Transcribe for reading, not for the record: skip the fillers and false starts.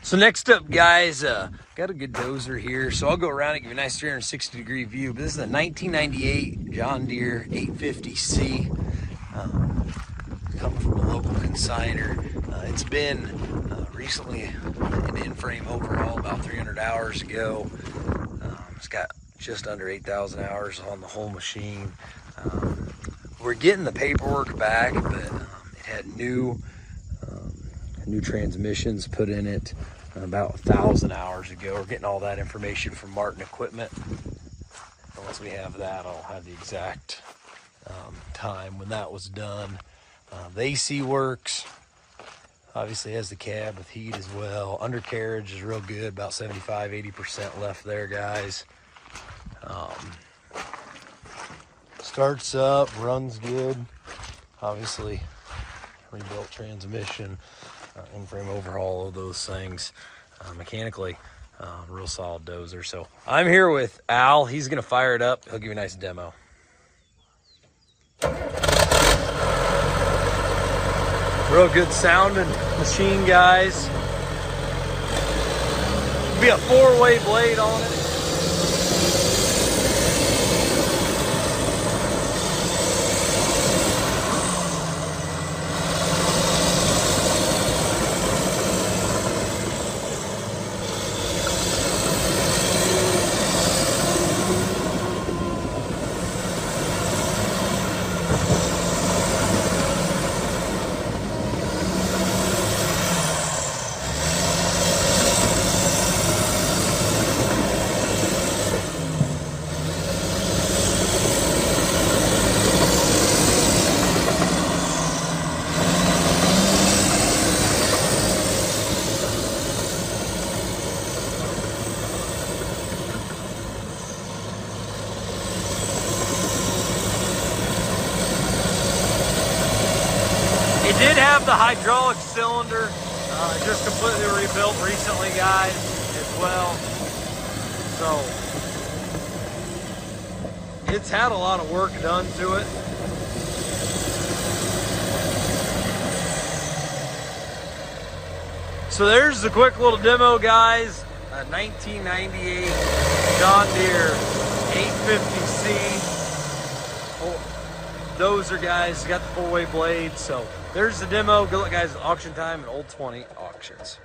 So next up, guys, got a good dozer here. So I'll go around and give you a nice 360-degree view. But this is a 1998 John Deere 850C. Coming from a local consignor. It's been recently an in-frame overhaul about 300 hours ago. It's got just under 8,000 hours on the whole machine. We're getting the paperwork back, but it had new transmissions put in it about 1,000 hours ago. We're getting all that information from Martin Equipment. And once we have that, I'll have the exact time when that was done. The AC works. Obviously has the cab with heat as well. Undercarriage is real good, about 75-80% left there, guys. Starts up, runs good. Obviously rebuilt transmission, in-frame overhaul, all those things. Mechanically, real solid dozer. So I'm here with Al. He's gonna fire it up. He'll give you a nice demo. Real good sounding machine, guys. Be a 4-way blade on it. It did have the hydraulic cylinder, just completely rebuilt recently, guys, as well. So it's had a lot of work done to it. So there's the quick little demo, guys. 1998 John Deere 850C. Dozer, guys, got the 4-way blade. So there's the demo. Good luck, guys, at auction time at Old 20 Auctions.